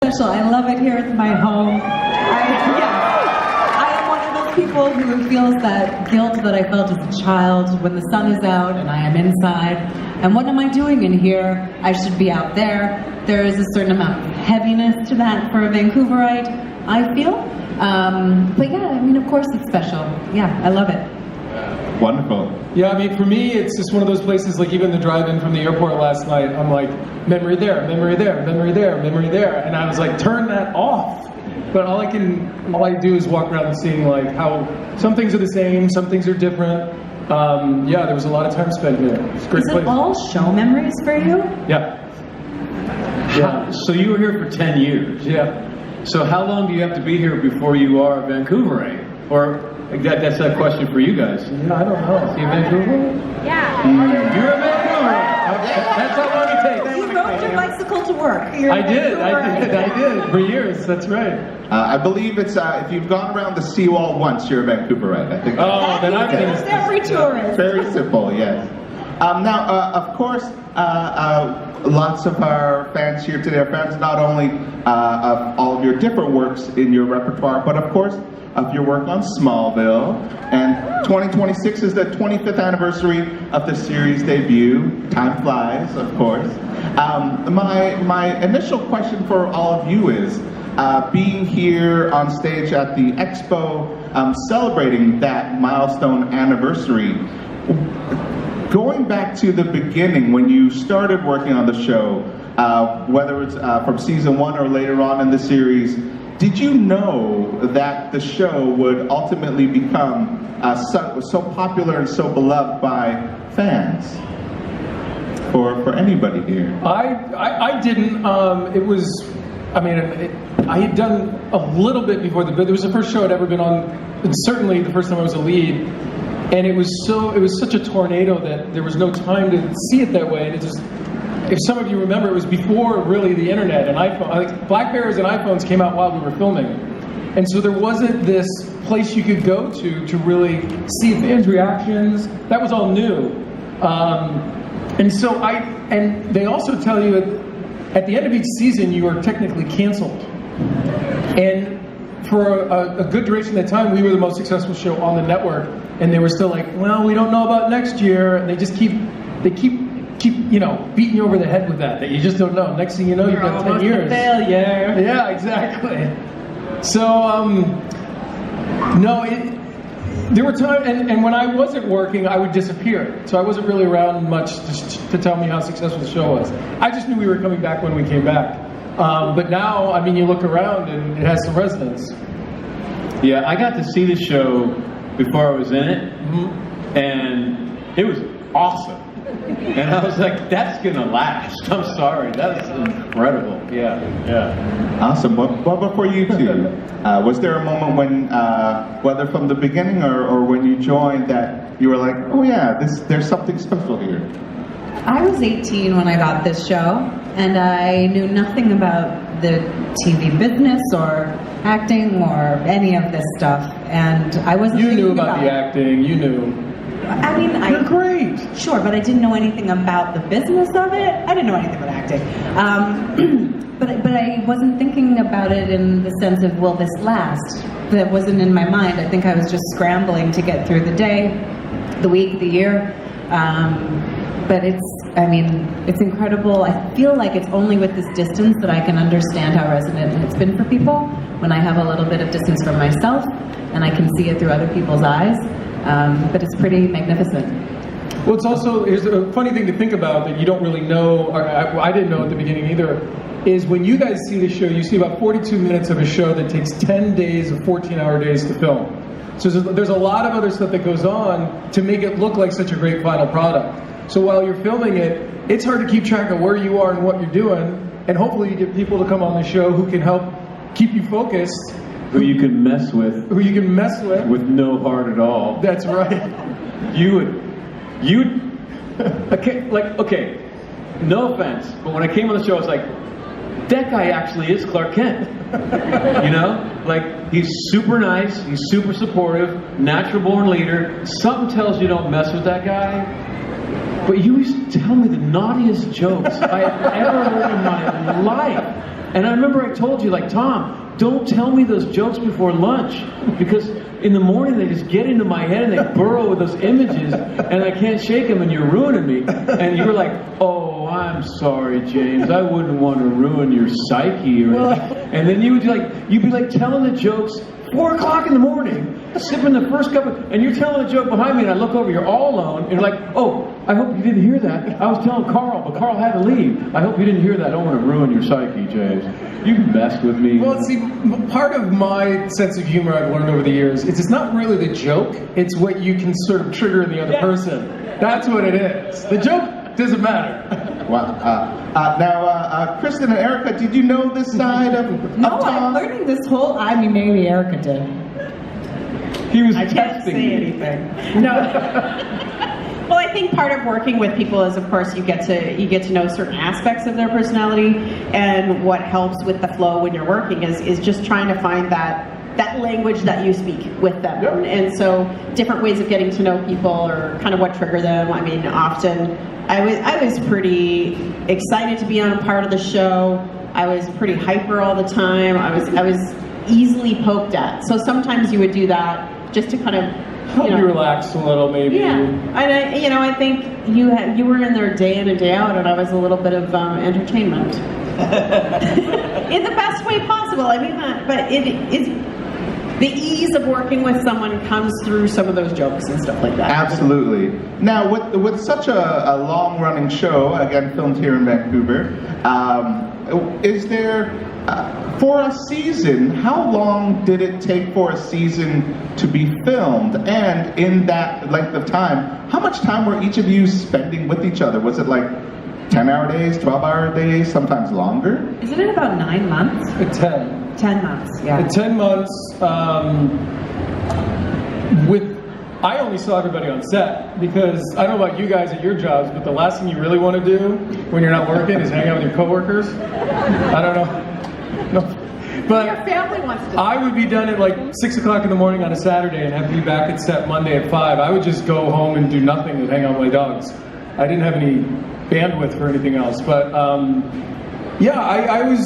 special. I love it here. It's my home. I am one of those people who feels that guilt that I felt as a child when the sun is out and I am inside. And what am I doing in here? I should be out there. There is a certain amount of heaviness to that for a Vancouverite, I feel. But yeah, I mean, of course it's special. Yeah, I love it. Wonderful. Yeah, I mean, for me, it's just one of those places, like even the drive-in from the airport last night, I'm like, memory there, memory there, memory there, memory there. And I was like, turn that off. But all I do is walk around and seeing like how some things are the same, some things are different. Yeah, there was a lot of time spent here. It's a great place. Is it all show memories for you? Yeah. Yeah. So you were here for 10 years. Yeah. So how long do you have to be here before you are a Vancouverite? Or that's a question for you guys. Yeah, I don't know. You Vancouver? Yeah. You're a Vancouverite. That's how long it takes. You rode your bicycle to work. I did. For years, that's right. I believe it's, if you've gone around the seawall once, you're a Vancouverite. I think. Oh, then I've been. Every tourist. Very simple, yes. Now, of course, lots of our fans here today are fans not only of all of your different works in your repertoire, but of course, of your work on Smallville. And 2026 is the 25th anniversary of the series debut. Time flies, of course. My initial question for all of you is, being here on stage at the Expo, celebrating that milestone anniversary, going back to the beginning when you started working on the show, whether it's from season 1 or later on in the series, did you know that the show would ultimately become so popular and so beloved by fans? For anybody here? I didn't. It was, I mean, I had done a little bit before but it was the first show I'd ever been on, and certainly the first time I was a lead. And it was such a tornado that there was no time to see it that way. And it just, if some of you remember, it was before really the internet and iPhone. Like BlackBerries and iPhones came out while we were filming, and so there wasn't this place you could go to really see fans' reactions. That was all new, and so and they also tell you at the end of each season you are technically canceled, and for a good duration of the time, we were the most successful show on the network, and they were still like, well, we don't know about next year, and they keep beating you over the head with that you just don't know. Next thing you know, you've got 10 years. Failure. Yeah, exactly. So, no, there were times, and when I wasn't working, I would disappear. So I wasn't really around much to tell me how successful the show was. I just knew we were coming back when we came back. But now, I mean, you look around and it has some resonance. Yeah, I got to see the show before I was in it, and it was awesome. And I was like, that's gonna last. I'm sorry, that's incredible. Yeah. Awesome. Well, before you two, was there a moment when, whether from the beginning or when you joined, that you were like, oh yeah, there's something special here? I was 18 when I got this show, and I knew nothing about the TV business or acting or any of this stuff, and I wasn't. You knew about the acting. You knew. I mean, you're great. Sure, but I didn't know anything about the business of it. I didn't know anything about acting. But I wasn't thinking about it in the sense of, will this last? That wasn't in my mind. I think I was just scrambling to get through the day, the week, the year. But it's incredible. I feel like it's only with this distance that I can understand how resonant it's been for people, when I have a little bit of distance from myself and I can see it through other people's eyes. But it's pretty magnificent. Well, it's also, here's a funny thing to think about that you don't really know, or I didn't know at the beginning either, is when you guys see the show, you see about 42 minutes of a show that takes 10 days of 14-hour days to film. So there's a lot of other stuff that goes on to make it look like such a great final product. So while you're filming it, it's hard to keep track of where you are and what you're doing, and hopefully you get people to come on the show who can help keep you focused. Who you can mess with. Who you can mess with. With no heart at all. That's right. Okay, no offense, but when I came on the show, I was like, that guy actually is Clark Kent. You know? Like, he's super nice, he's super supportive, natural born leader. Something tells you don't mess with that guy. but you used to tell me the naughtiest jokes I had ever heard in my life. And I remember I told you, like, Tom, don't tell me those jokes before lunch, because in the morning they just get into my head and they burrow with those images, and I can't shake them, and you're ruining me. And you were like, oh, I'm sorry, James, I wouldn't want to ruin your psyche or anything. And then you'd be like telling the jokes 4 o'clock in the morning, sipping the first cup of, and you're telling a joke behind me, and I look over, you're all alone, and you're like, oh, I hope you didn't hear that. I was telling Carl, but Carl had to leave. I hope you didn't hear that. I don't want to ruin your psyche, James. You messed with me. Well, see, part of my sense of humor I've learned over the years is it's not really the joke, it's what you can sort of trigger in the other person. That's what it is. The joke doesn't matter. Well, now, Kristen and Erica, did you know this side of No, Tom? I'm learning this whole. I mean, maybe Erica did. He was I can't testing say you. anything. No. Well, I think part of working with people is, of course, you get to know certain aspects of their personality, and what helps with the flow when you're working is just trying to find that language that you speak with them. Yep. And so different ways of getting to know people, or kind of what trigger them. I mean, often I was pretty excited to be on a part of the show. I was pretty hyper all the time. I was easily poked at. So sometimes you would do that just to kind of Help you relax a little, maybe. yeah, and I think you were in there day in and day out, and I was a little bit of entertainment in the best way possible. I mean, but it is the ease of working with someone comes through some of those jokes and stuff like that. Absolutely. Now, with such a long-running show, again, filmed here in Vancouver, is there, for a season, how long did it take for a season to be filmed? And in that length of time, how much time were each of you spending with each other? Was it like 10-hour days, 12-hour days, sometimes longer? Isn't it about 9 months? At 10. 10 months, yeah. At 10 months, I only saw everybody on set, because I don't know about you guys at your jobs, but the last thing you really want to do when you're not working is hang out with your coworkers. I don't know. No. But Your family wants to. I would be done at like 6 o'clock in the morning on a Saturday and have to be back at set Monday at 5. I would just go home and do nothing and hang out with my dogs. I didn't have any bandwidth for anything else. But yeah, I was,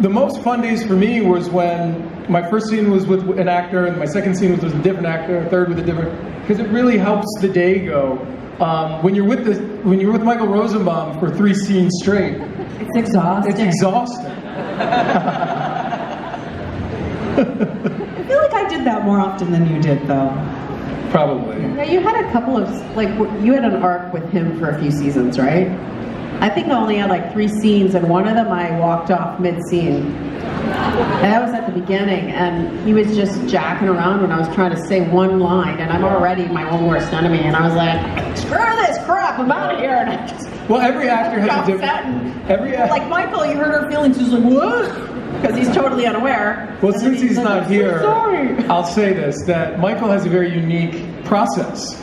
the most fun days for me was when my first scene was with an actor, and my second scene was with a different actor, a third with a different, because it really helps the day go. When you're with Michael Rosenbaum for 3 scenes straight, It's exhausting. it's exhausting. I feel like I did that more often than you did, though. Probably. Yeah, you had a couple of, like, you had an arc with him for a few seasons, right? I think I only had like 3 scenes, and one of them I walked off mid-scene. And that was at the beginning, and he was just jacking around when I was trying to say one line, and I'm already my own worst enemy, and I was like, screw this crap, I'm out of here, and I just Well, every actor has got a different. set, and Every like, Michael, you hurt her feelings, he's like, what? Because he's totally unaware. Well, And then since he's like, not "I'm so here, sorry." I'll say this, that Michael has a very unique process.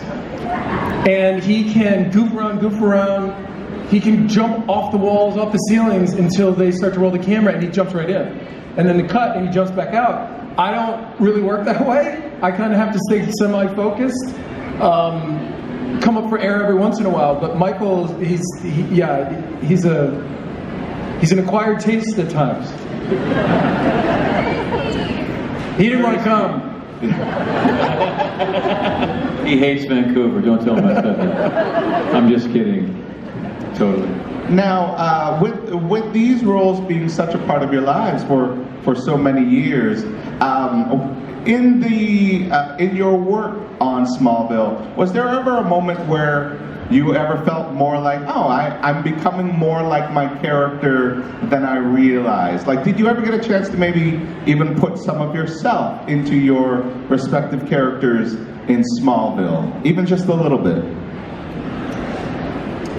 And he can goof around, he can jump off the walls, off the ceilings until they start to roll the camera, and he jumps right in. And then the cut, and he jumps back out. I don't really work that way. I kind of have to stay semi-focused, come up for air every once in a while. But Michael, he's an acquired taste at times. He didn't want to come. He hates Vancouver. Don't tell him I said that. I'm just kidding. Totally. Now, with these roles being such a part of your lives for so many years, in your work on Smallville, was there ever a moment where you ever felt more like, oh, I'm becoming more like my character than I realized? Like, did you ever get a chance to maybe even put some of yourself into your respective characters in Smallville, even just a little bit?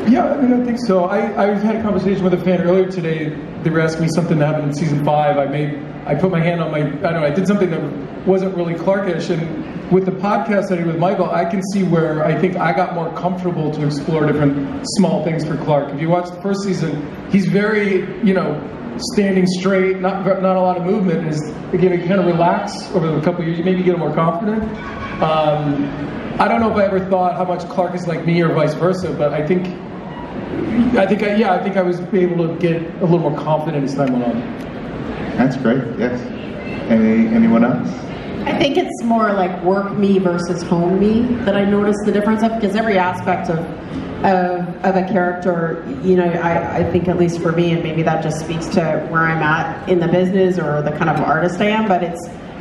Yeah, I mean, I think so. I had a conversation with a fan earlier today. They were asking me something that happened in season 5. I put my hand on I did something that wasn't really Clarkish, and with the podcast I did with Michael, I can see where I think I got more comfortable to explore different small things for Clark. If you watch the first season, he's very, standing straight, not a lot of movement. Again, you kind of relax over a couple of years, you maybe get more confident. I don't know if I ever thought how much Clark is like me or vice versa, but I think I was able to get a little more confident as time went on. That's great. Yes. Anyone else? I think it's more like work me versus home me that I noticed the difference of, because every aspect of a character, you know, I think at least for me, and maybe that just speaks to where I'm at in the business or the kind of artist I am, but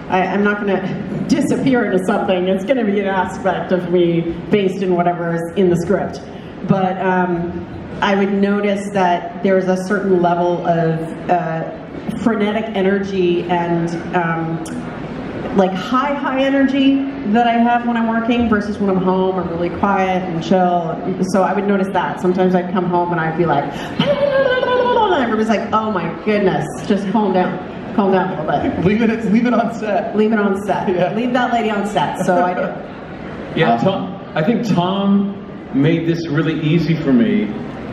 I'm not going to disappear into something. It's going to be an aspect of me based in whatever is in the script. But I would notice that there's a certain level of frenetic energy and like high energy that I have when I'm working versus when I'm home. I'm really quiet and chill. So I would notice that. Sometimes I'd come home and I'd be like, and everybody's like, oh my goodness, just calm down. Calm down a little bit. Leave it on set. Leave it on set. Yeah. Leave that lady on set. So I do. Yeah, I think Tom made this really easy for me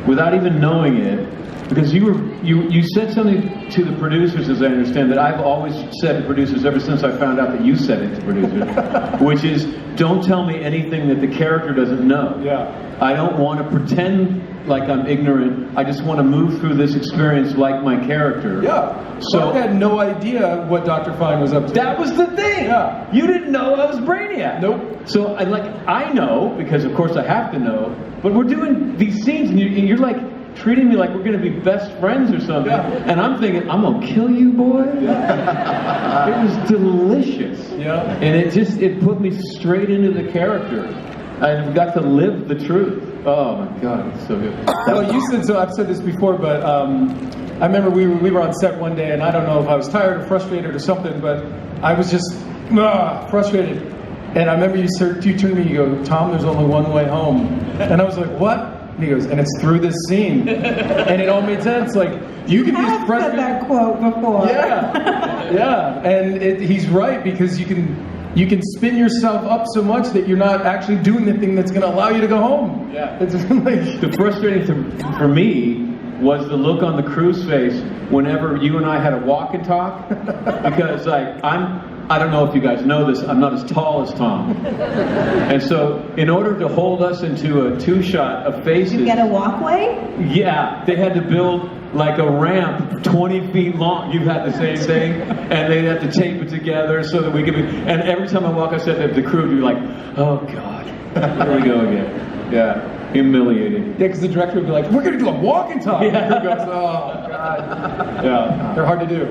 without even knowing it, because you said something to the producers, as I understand, that I've always said to producers ever since I found out that you said it to producers, which is, don't tell me anything that the character doesn't know. Yeah. I don't want to pretend like I'm ignorant. I just want to move through this experience like my character. Yeah. So I had no idea what Dr. Fine was up to. that was the thing. Yeah. You didn't know I was Brainiac. Nope. So I know, because of course I have to know, but we're doing these scenes and you're like treating me like we're going to be best friends or something. Yeah. And I'm thinking, I'm going to kill you, boy. It was delicious. Yeah. And it put me straight into the character. I got to live the truth. Oh my God, it's so good. Well, you said so. I've said this before, but I remember we were on set one day, and I don't know if I was tired or frustrated or something, but I was just frustrated. And I remember you turned to me, you go, Tom, there's only one way home. And I was like, what? And he goes, and it's through this scene. And it all made sense. Like, you can be I've frustrated. said that quote before. Yeah, yeah, and he's right, because you can spin yourself up so much that you're not actually doing the thing that's going to allow you to go home. Yeah. It's like, The frustrating thing for me was the look on the crew's face whenever you and I had a walk and talk, because like I don't know if you guys know this, I'm not as tall as Tom, and so in order to hold us into a two-shot of faces, You get a walkway? yeah, they had to build like a ramp 20 feet long. You've had the same thing, and they had to tape it together so that we could be. And every time I walk, I said to the crew, "You're like, oh God, here we go again." Yeah, humiliating. yeah, because the director would be like, we're going to do a walk and talk. Yeah. And he goes, oh, God. Yeah, They're hard to do.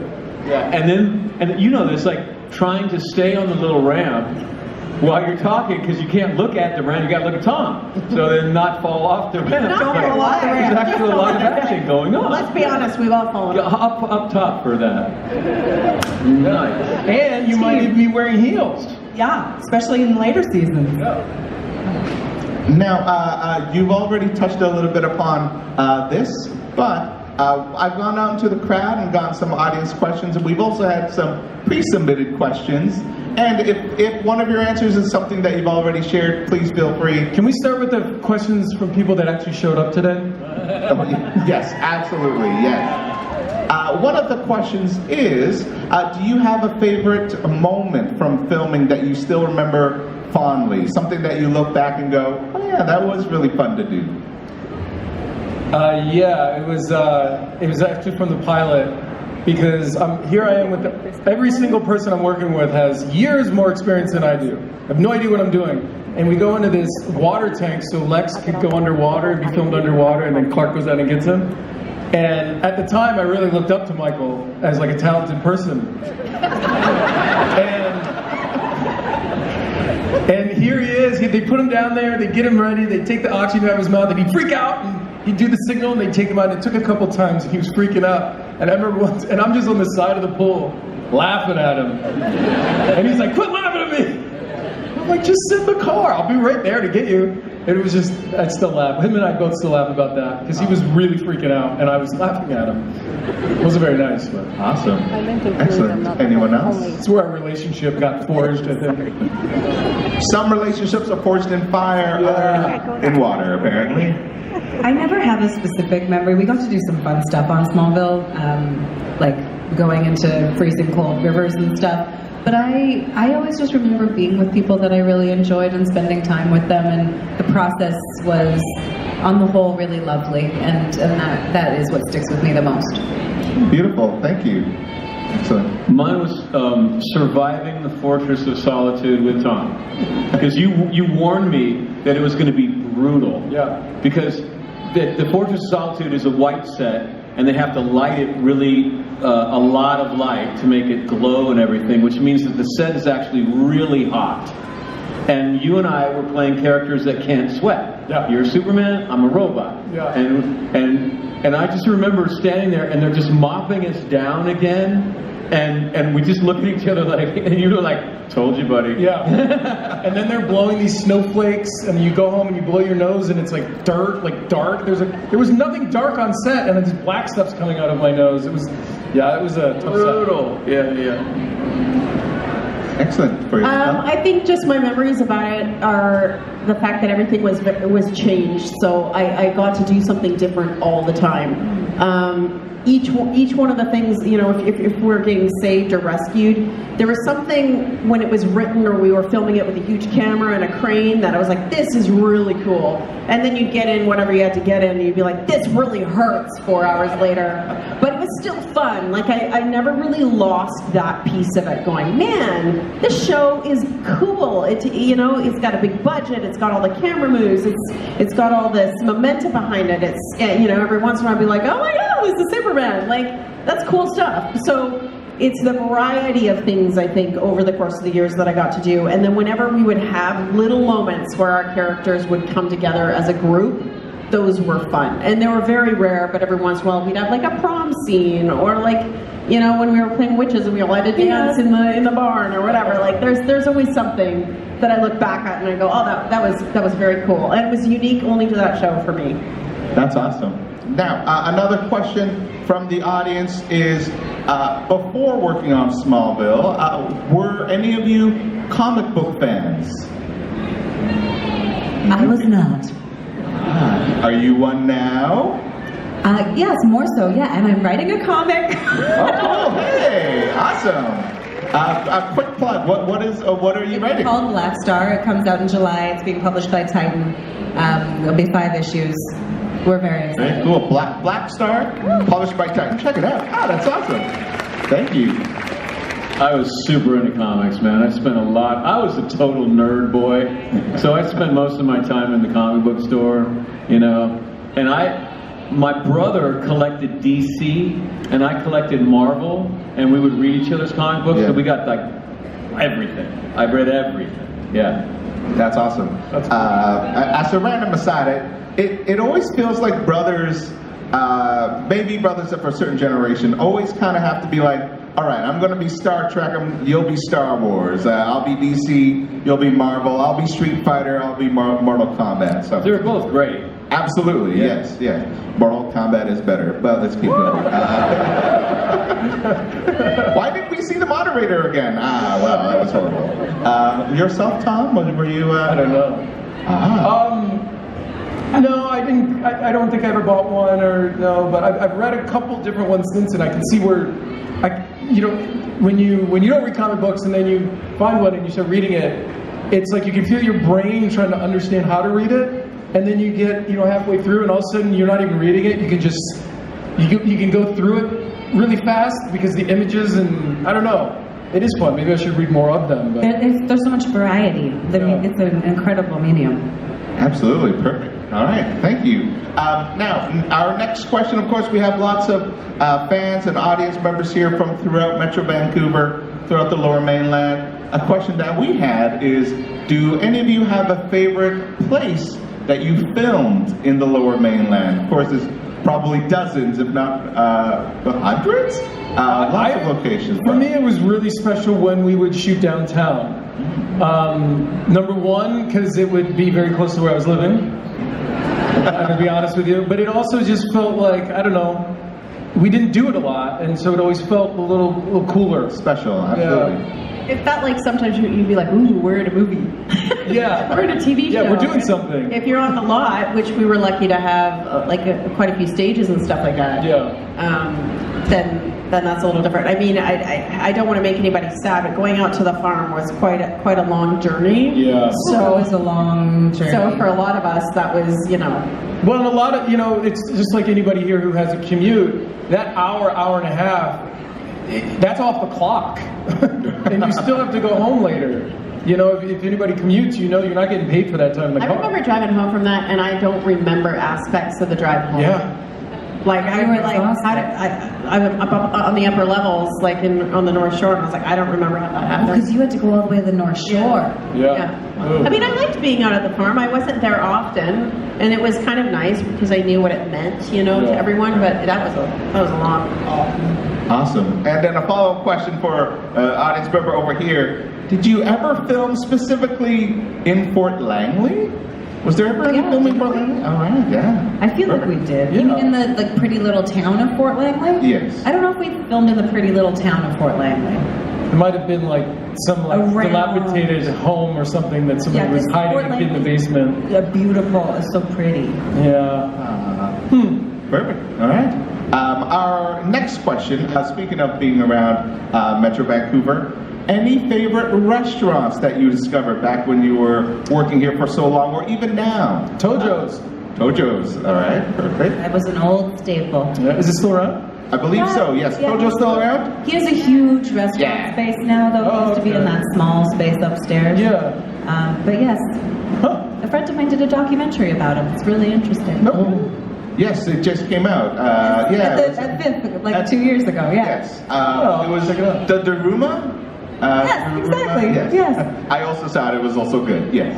yeah. And you know this, like trying to stay on the little ramp while you're talking, because you can't look at the ramp, you got to look at Tom, so then not fall off the ramp. Not Like, fall off the ramp. There's actually a lot of action going on. Let's be honest, we've all fallen off. Up top for that. Nice. And you might even be wearing heels. Yeah, especially in later seasons. Now, you've already touched a little bit upon this, but I've gone out into the crowd and gotten some audience questions, and we've also had some pre-submitted questions. And if one of your answers is something that you've already shared, please feel free. Can we start with the questions from people that actually showed up today? Yes, absolutely, yes. One of the questions is, do you have a favorite moment from filming that you still remember fondly? Something that you look back and go, oh yeah, that was really fun to do. Yeah, it was actually from the pilot, because here I am with every single person I'm working with has years more experience than I do. I have no idea what I'm doing. And we go into this water tank so Lex could go underwater and be filmed underwater, and then Clark goes out and gets him. And at the time, I really looked up to Michael as like a talented person. And here he is. They put him down there. They get him ready. They take the oxygen out of his mouth, and he'd freak out. And he'd do the signal, and they take him out. It took a couple times, and he was freaking out. And I remember once, and I'm just on the side of the pool laughing at him. And he's like, "Quit laughing at me!" I'm like, "Just sit in the car. I'll be right there to get you." And it was just, I still laugh. Him and I both still laugh about that, because he was really freaking out, and I was laughing at him. It wasn't very nice, but Awesome. Excellent. Anyone else? it's where our relationship got forged, I think. Some relationships are forged in fire, other in water, apparently. I never have a specific memory. We got to do some fun stuff on Smallville, like going into freezing cold rivers and stuff. But I always just remember being with people that I really enjoyed and spending time with them, and the process was, on the whole, really lovely, and that is what sticks with me the most. Beautiful. Thank you. Excellent. Mine was surviving the Fortress of Solitude with Tom, because you warned me that it was going to be brutal. Yeah. Because the Fortress of Solitude is a white set, and they have to light it really a lot of light to make it glow and everything, which means that the set is actually really hot. And you and I were playing characters that can't sweat. Yeah. You're Superman, I'm a robot. Yeah. And I just remember standing there, and they're just mopping us down again, and we just looked at each other like, and you were like, "Told you, buddy." Yeah. And then they're blowing these snowflakes, and you go home and you blow your nose, and it's like dirt, like dark. There was nothing dark on set, and then this black stuff's coming out of my nose. It was a tough Brutal. Yeah. Excellent. For you. I think just my memories about it are the fact that everything was changed, so I got to do something different all the time. Each one of the things, you know, if we're getting saved or rescued, there was something when it was written or we were filming it with a huge camera and a crane that I was like, this is really cool. And then you'd get in whatever you had to get in, and you'd be like, this really hurts 4 hours later. But it was still fun. Like I never really lost that piece of it. Going, man, this show is cool. It's got a big budget. It's got all the camera moves. It's got all this momentum behind it. It's every once in a while I'd be like, oh my god, it's the Superman. Like that's cool stuff. So it's the variety of things, I think, over the course of the years that I got to do. And then whenever we would have little moments where our characters would come together as a group, those were fun. And they were very rare, but every once in a while we'd have like a prom scene, or like, when we were playing witches and we all had to dance in the barn or whatever. Like there's always something that I look back at and I go, oh, that was very cool. And it was unique only to that show for me. That's awesome. Now, another question from the audience is, before working on Smallville, were any of you comic book fans? I was not. Are you one now? Yes, more so, yeah, and I'm writing a comic. Oh, hey, awesome. A quick plug. What are you writing? It's called Black Star. It comes out in July. It's being published by Titan. There'll be 5 issues. We're very excited. Very cool. Black Star, published by Titan. Check it out. That's awesome. Thank you. I was super into comics, man. I spent a lot. I was a total nerd boy, so I spent most of my time in the comic book store, And my brother collected DC, and I collected Marvel, and we would read each other's comic books. So we got like everything. I read everything. Yeah. That's awesome. That's cool. As a random aside, it always feels like brothers, maybe brothers of a certain generation, always kind of have to be like, all right, I'm going to be Star Trek, you'll be Star Wars, I'll be DC, you'll be Marvel, I'll be Street Fighter, I'll be Mortal Kombat. So They're both great. absolutely, yes. Mortal Kombat is better, but let's keep going. Why didn't we see the moderator again? Well, that was horrible. Yourself, Tom? Were you? I don't know. No, I didn't. I don't think I ever bought one, but I've read a couple different ones since, and I can see where, when you don't read comic books and then you find one and you start reading it, it's like you can feel your brain trying to understand how to read it, and then you get halfway through, and all of a sudden you're not even reading it. You can just you can go through it really fast because the images, and I don't know. It is fun. Maybe I should read more of them. But There's so much variety. It's an incredible medium. Absolutely, perfect. All right, thank you. Now, our next question, of course, we have lots of fans and audience members here from throughout Metro Vancouver, throughout the Lower Mainland. A question that we had is, do any of you have a favorite place that you filmed in the Lower Mainland? Of course, there's probably dozens, if not hundreds, lots of locations. For me, it was really special when we would shoot downtown. Number one, because it would be very close to where I was living. I'm going to be honest with you. But it also just felt like, I don't know, we didn't do it a lot, and so it always felt a little cooler. Special, absolutely. It felt like sometimes you'd be like, ooh, we're in a movie. Yeah. We're in a TV show. Yeah, we're doing something. If you're on the lot, which we were lucky to have quite a few stages and stuff like that. Then that's a little different. I mean, I don't want to make anybody sad, but going out to the farm was quite a long journey. Yeah. So it was a long journey. So for a lot of us, that was, Well, and a lot of, it's just like anybody here who has a commute, that hour and a half, that's off the clock. And you still have to go home later. If anybody commutes, you're not getting paid for that time in the I car. remember driving home from that, and I don't remember aspects of the drive home. Yeah. Like I You were were like, I'm up on the upper levels, like on the North Shore, and I was like, I don't remember how that happened. Because you had to go all the way to the North Shore. Yeah. Oh. I mean, I liked being out at the farm. I wasn't there often, and it was kind of nice because I knew what it meant, to everyone. But that was a long haul. Awesome. And then a follow-up question for audience member over here. Did you ever film specifically in Fort Langley? Was there ever any filming in Fort Langley? All right, yeah. I feel like we did. Yeah. You mean in the pretty little town of Fort Langley? Yes. I don't know if we filmed in the pretty little town of Fort Langley. It might have been like some Around. dilapidated home or something that somebody was this hiding Fort in the Langley- basement. Yeah, beautiful. It's so pretty. Yeah. Perfect. All right. Our next question, speaking of being around Metro Vancouver, any favorite restaurants that you discovered back when you were working here for so long, or even now? Tojo's. Tojo's. All right. Perfect. That was an old staple. Yeah. Is it still around? I believe so. Yes. Yeah. Tojo's still around? He has a huge restaurant Yeah. space now, though. He Oh, used to be okay. in that small space upstairs. Yeah. But yes, Huh. a friend of mine did a documentary about him. It's really interesting. No. Yes, it just came out. Yeah. it was- At Fifth, like At- 2 years ago, yeah. Yes. Oh, it was check it out. the Daruma. Yes, exactly, yes. I also saw it. It was also good. Yes.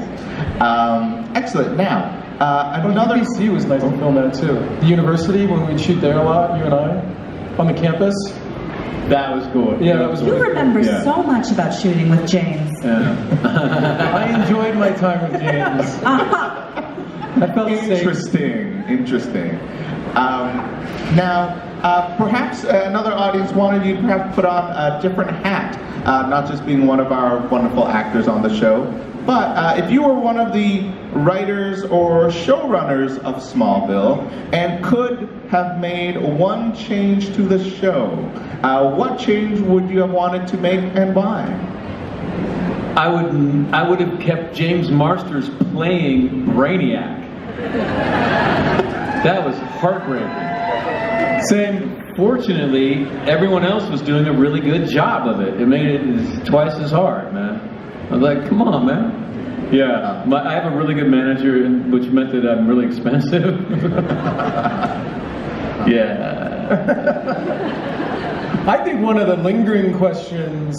Excellent. Now, another. UBC was nice to film at too. The university, when we'd shoot there a lot, you and I, on the campus. That was cool. Yeah, that was You really remember Yeah. so much about shooting with James. Yeah. I enjoyed my time with James. I felt safe. Interesting. Now, perhaps another audience wanted you to perhaps put on a different hat, not just being one of our wonderful actors on the show, but if you were one of the writers or showrunners of Smallville and could have made one change to the show, what change would you have wanted to make and why? I would have kept James Marsters playing Brainiac. That was heartbreaking. Same. Fortunately, everyone else was doing a really good job of it. It made it twice as hard, man. I was like, come on, man. Yeah, I have a really good manager, which meant that I'm really expensive. Yeah. I think one of the lingering questions,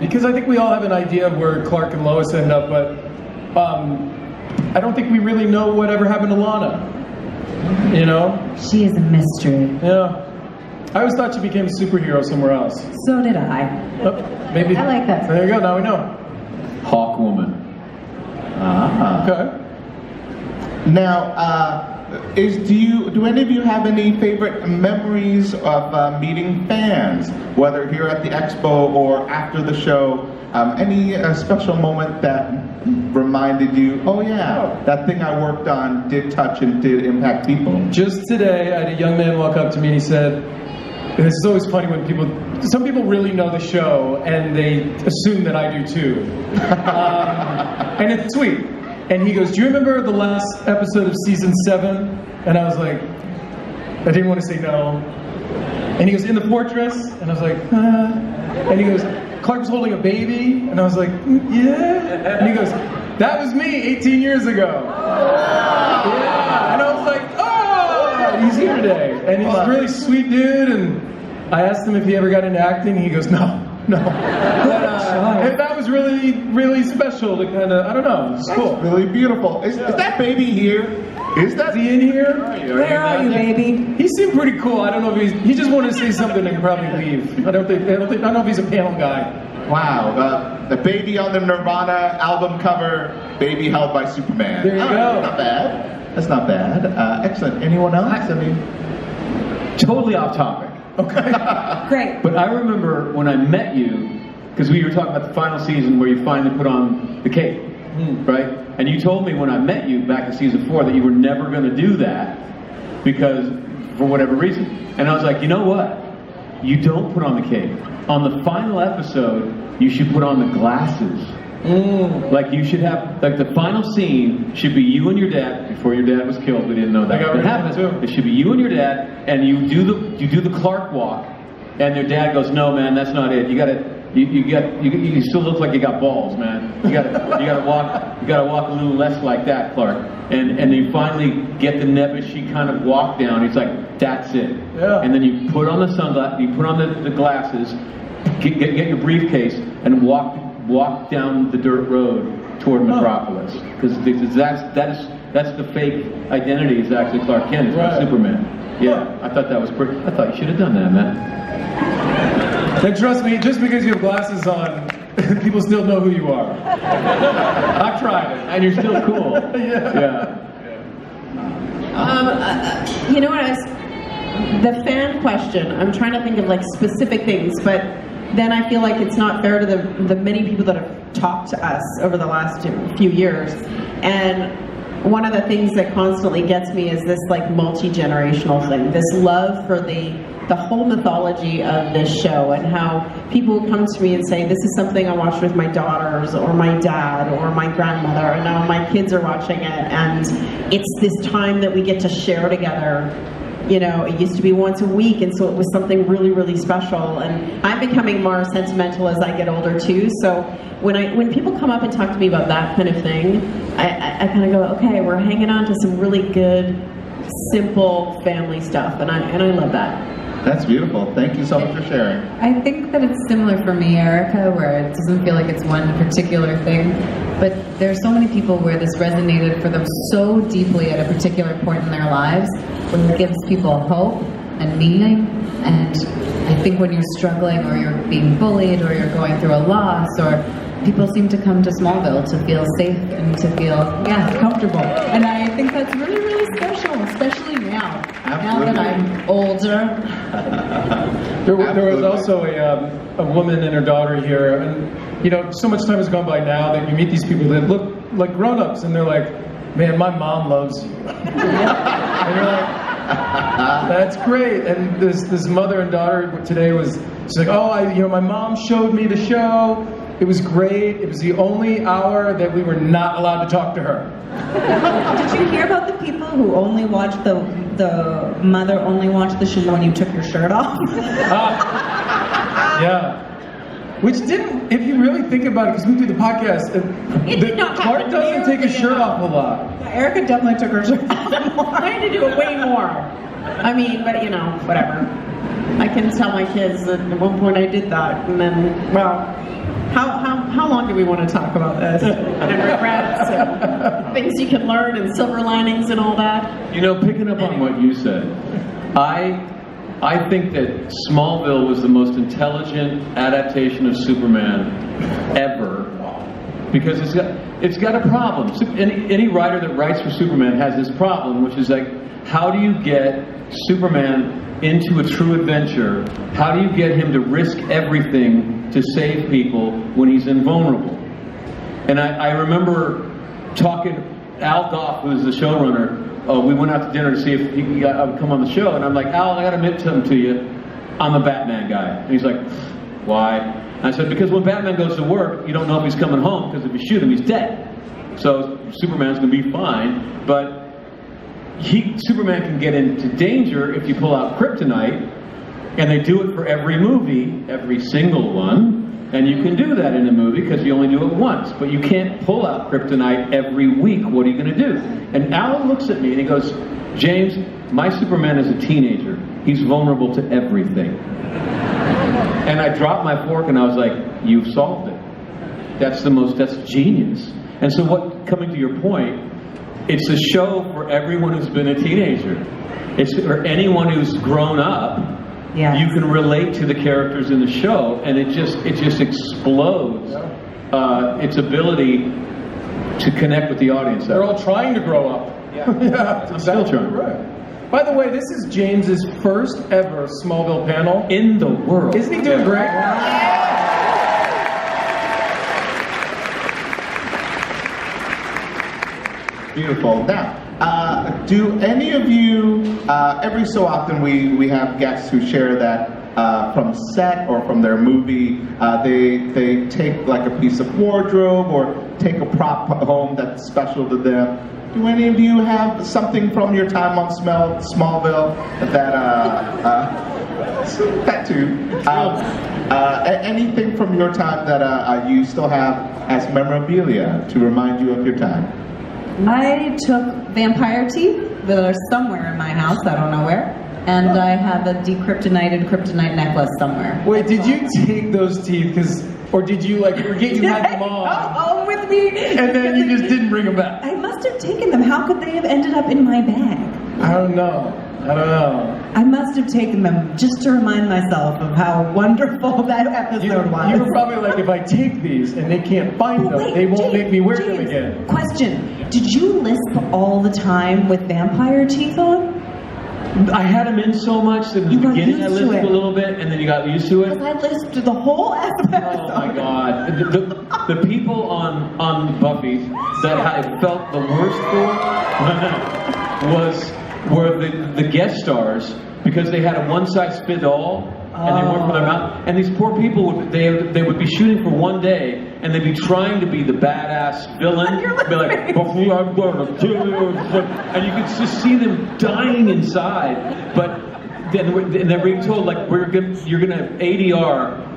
because I think we all have an idea of where Clark and Lois end up, but I don't think we really know whatever happened to Lana. You know? She is a mystery. Yeah. I always thought she became a superhero somewhere else. So did I. Oh, maybe. I like that. There you go. Now we know. Hawkwoman. Okay. Now, do any of you have any favorite memories of meeting fans, whether here at the expo or after the show? Any special moment that reminded you, oh yeah, that thing I worked on did touch and did impact people? Just today, I had a young man walk up to me and he said, and this is always funny when some people really know the show and they assume that I do too. And it's sweet. And he goes, do you remember the last episode of season 7? And I was like, I didn't want to say no. And he goes, in the fortress? And I was like, And he goes, Clark was holding a baby? And I was like, yeah. And he goes, that was me 18 years ago. Yeah. And I was like, oh, he's here today. And he's a really sweet dude. And I asked him if he ever got into acting. And he goes, no. And that was really, really special to kind of, I don't know, it's cool. That's really beautiful. Is that baby here? Is that Is he in here? Where are you, baby? He seemed pretty cool. I don't know if he just wanted to say something and probably leave. I don't know if he's a panel guy. Wow, the baby on the Nirvana album cover, baby held by Superman. There you go. Not bad. That's not bad. Excellent. Anyone else? I mean, Totally off topic. Okay. Great. But I remember when I met you, because we were talking about the final season where you finally put on the cape, right? And you told me when I met you back in season 4 that you were never going to do that because for whatever reason. And I was like, you know what? You don't put on the cape. On the final episode, you should put on the glasses. Like you should have, like the final scene should be you and your dad. Before your dad was killed, we didn't know that. It happens. It should be you and your dad, and you do the Clark walk, and your dad goes, "No, man, that's not it. You still look like you got balls, man. You gotta walk a little less like that, Clark." And you finally get the Nebuchadnezzar kind of walk down. He's like, "That's it." Yeah. And then you put on the sunglasses, you put on the glasses, get your briefcase, and walk down the dirt road toward Metropolis, because that's the fake identity is actually Clark Kent, it's not Superman. Yeah, I thought that was pretty. I thought you should have done that, man. And trust me, just because you have glasses on, people still know who you are. I've tried it, and you're still cool. Yeah. You know what? The fan question. I'm trying to think of like specific things, but then I feel like it's not fair to the many people that have talked to us over the last few years. And one of the things that constantly gets me is this like multi-generational thing, this love for the whole mythology of this show, and how people come to me and say, this is something I watched with my daughters or my dad or my grandmother, and now my kids are watching it, and it's this time that we get to share together. You know, it used to be once a week, and so it was something really, really special. And I'm becoming more sentimental as I get older too. So when people come up and talk to me about that kind of thing, I kind of go, okay, we're hanging on to some really good, simple family stuff, and I love that. That's beautiful. Thank you so much for sharing. I think that it's similar for me, Erica, where it doesn't feel like it's one particular thing, but there are so many people where this resonated for them so deeply at a particular point in their lives, where it gives people hope and meaning. And I think when you're struggling, or you're being bullied, or you're going through a loss, or people seem to come to Smallville to feel safe and to feel, comfortable. And I think that's really, really special, especially now. Absolutely. Now that I'm older. There was also a woman and her daughter here, and you know, so much time has gone by now that you meet these people that look like grown-ups, and they're like, man, my mom loves you. And you're like, that's great. And this mother and daughter today she's like, my mom showed me the show. It was great. It was the only hour that we were not allowed to talk to her. Did you hear about the people who only watched the mother only watched the show when you took your shirt off? Yeah. Which didn't, if you really think about it, because we do the podcast, Clark doesn't take his shirt off a lot. Erica definitely took her shirt off. I had to do it way more. I mean, but you know, whatever. I can tell my kids that at one point I did that, and then, well, how long do we want to talk about this? And regrets and things you can learn and silver linings and all that. You know, picking up on what you said, I think that Smallville was the most intelligent adaptation of Superman ever, because it's got a problem. Any writer that writes for Superman has this problem, which is like, how do you get Superman into a true adventure? How do you get him to risk everything to save people when he's invulnerable? And I remember talking, Al Goff, who's the showrunner, we went out to dinner to see if I would come on the show, and I'm like, Al, I gotta admit something to you, I'm a Batman guy. And he's like, why? And I said, because when Batman goes to work, you don't know if he's coming home, because if you shoot him, he's dead. So Superman's gonna be fine, but Superman can get into danger if you pull out kryptonite, and they do it for every movie, every single one, and you can do that in a movie because you only do it once, but you can't pull out kryptonite every week. What are you going to do? And Alan looks at me and he goes, James, my Superman is a teenager. He's vulnerable to everything. And I dropped my fork and I was like, you've solved it. That's genius. And so coming to your point, it's a show for everyone who's been a teenager. It's for anyone who's grown up. Yeah. You can relate to the characters in the show, and it just explodes its ability to connect with the audience. They're all trying to grow up. Yeah, I'm still trying. Right. By the way, this is James's first ever Smallville panel in the world. Isn't he doing great? beautiful. Now, do any of you, every so often we have guests who share that from set or from their movie, they take like a piece of wardrobe or take a prop home that's special to them. Do any of you have something from your time on Smallville that, that too, anything from your time that you still have as memorabilia to remind you of your time? I took vampire teeth that are somewhere in my house, I don't know where, and I have a decryptonated kryptonite necklace somewhere. Wait, did you take those teeth? Or did you like forget you had them on? Oh, with me. And then you just didn't bring them back? I must have taken them. How could they have ended up in my bag? I don't know. I must have taken them just to remind myself of how wonderful that episode was. You were probably like, if I take these and they can't find But them, wait, they won't James, make me wear them James, again. Question: did you lisp all the time with vampire teeth on? I had them in so much that in You the got beginning I used to lisped it. a little bit, and then you got used to it. Because I lisped the whole episode. Oh my God! The people on Buffy that I felt the worst for were the guest stars, because they had a one-size-fit-all and they weren't for their mouth. And these poor people would they would be shooting for one day and they'd be trying to be the badass villain. Be like, Buffy, I'm gonna kill you, and you could just see them dying inside. But then they're being told like you're gonna ADR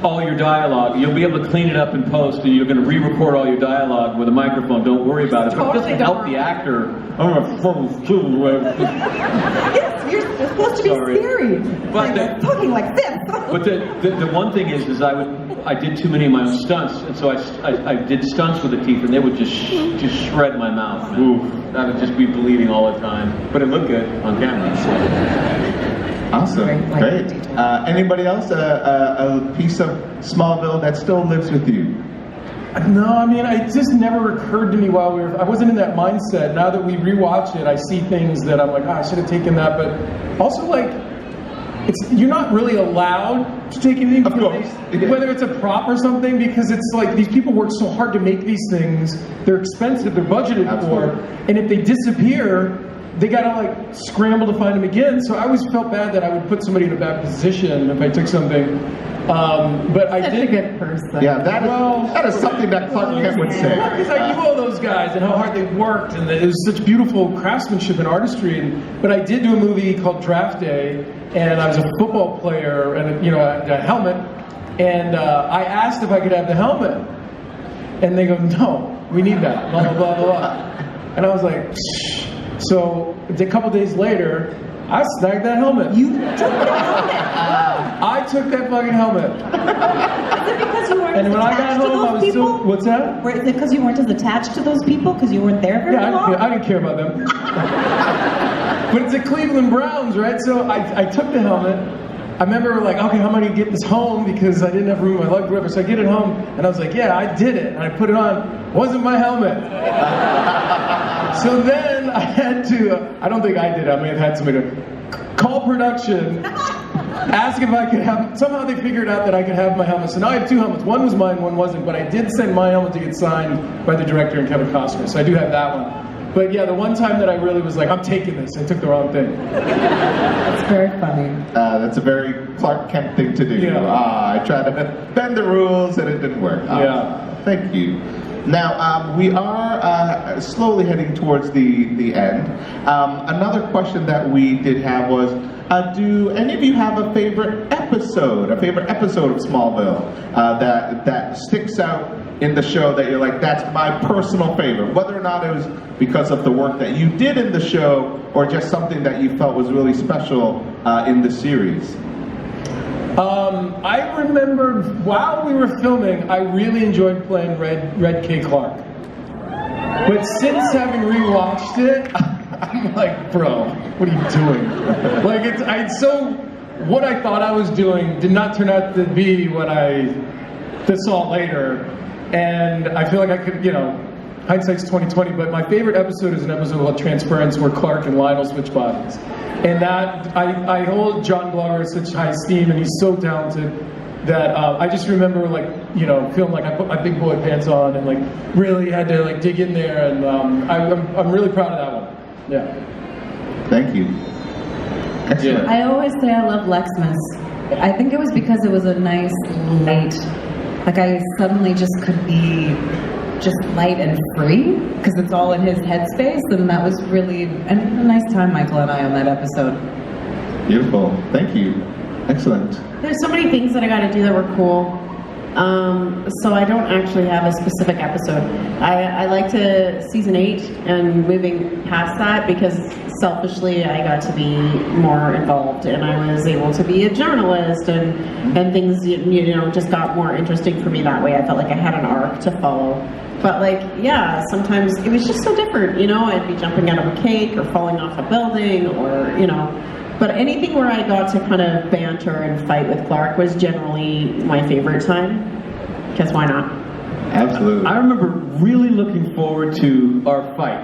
all your dialogue. You'll be able to clean it up in post, and you're going to re-record all your dialogue with a microphone. Don't worry about it. But it doesn't help the actor. I'm gonna fucking kill you. Yes, you're supposed to be Sorry. scary. But Like, talking like this. But the one thing is I did too many of my own stunts, and so I did stunts with the teeth, and they would just shred my mouth. Ooh, that would just be bleeding all the time. But it looked good on camera. So. Awesome, great. Anybody else? A piece of Smallville that still lives with you? No, I mean, it just never occurred to me while I wasn't in that mindset. Now that we rewatch it, I see things that I'm like, I should have taken that. But also, like, you're not really allowed to take anything, Of course. whether it's a prop or something, because it's like these people work so hard to make these things. They're expensive, they're budgeted Absolutely. for, and if they disappear, they gotta like scramble to find them again. So I always felt bad that I would put somebody in a bad position if I took something. But I Such did a good person. Yeah, that is something that Clark Kent would say. Because I knew all those guys and how hard they worked, and that it was such beautiful craftsmanship and artistry. But I did do a movie called Draft Day, and I was a football player, and I had a helmet. And I asked if I could have the helmet, and they go, "No, we need that." Blah blah blah blah. And I was like, "Shh." So a couple days later, I snagged that helmet. You took the helmet. I took that fucking helmet. Is it because you weren't And as when I got attached to home, I those was people? still. What's that? Is it because you weren't as attached to those people because you weren't there very Yeah, long? I didn't care about them. But it's the Cleveland Browns, right? So I took the helmet. I remember like, okay, how am I going to get this home? Because I didn't have room in my luggage, whatever. So I get it home, and I was like, yeah, I did it. And I put it on. Wasn't my helmet. So then I had to, I don't think I did it. I may have had somebody to call production, ask if I could have, somehow they figured out that I could have my helmet. So now I have two helmets. One was mine, one wasn't. But I did send my helmet to get signed by the director and Kevin Costner. So I do have that one. But yeah, the one time that I really was like, I'm taking this, I took the wrong thing. It's very funny. That's a very Clark Kent thing to do. Yeah. I tried to bend the rules and it didn't work. Yeah. Thank you. Now, we are slowly heading towards the end. Another question that we did have was, do any of you have a favorite episode of Smallville that sticks out in the show that you're like, that's my personal favorite, whether or not it was because of the work that you did in the show or just something that you felt was really special in the series? I remember while we were filming, I really enjoyed playing Red K. Clark. But since having rewatched it, I'm like, bro, what are you doing? Like, what I thought I was doing did not turn out to be what I saw later. And I feel like I could, hindsight's 2020, but my favorite episode is an episode called Transference where Clark and Lionel switch bodies. And that, I hold John Glover in such high esteem, and he's so talented. that I just remember like, you know, feeling like I put my big boy pants on and like really had to like dig in there, and I'm really proud of that one. Yeah. Thank you. Excellent. I always say I love Lexmas. I think it was because it was a nice light, like I suddenly just could be just light and free because it's all in his headspace, and that was really a nice time, Michael and I, on that episode. Beautiful. Thank you. Excellent. There's so many things that I got to do that were cool. So I don't actually have a specific episode. I like to season 8 and moving past that because selfishly I got to be more involved and I was able to be a journalist and things you know just got more interesting for me that way. I felt like I had an arc to follow. But like, yeah, sometimes it was just so different, you know, I'd be jumping out of a cake or falling off a building or, you know, but anything where I got to kind of banter and fight with Clark was generally my favorite time, because why not? Absolutely. I remember really looking forward to our fight.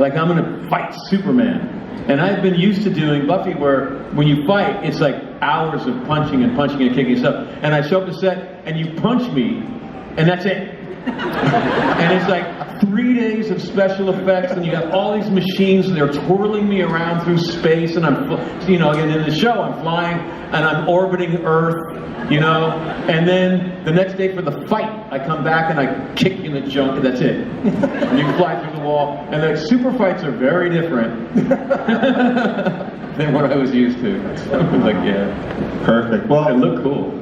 Like, I'm gonna fight Superman. And I've been used to doing Buffy where when you fight, it's like hours of punching and kicking and stuff. And I show up to set and you punch me and that's it. And it's like 3 days of special effects, and you have all these machines, and they're twirling me around through space, and I'm, you know, and in the show, I'm flying, and I'm orbiting Earth, you know, and then the next day for the fight, I come back and I kick you in the junk, and that's it. And you fly through the wall, and the super fights are very different than what I was used to. I was like, yeah. Perfect. Well, It looked cool.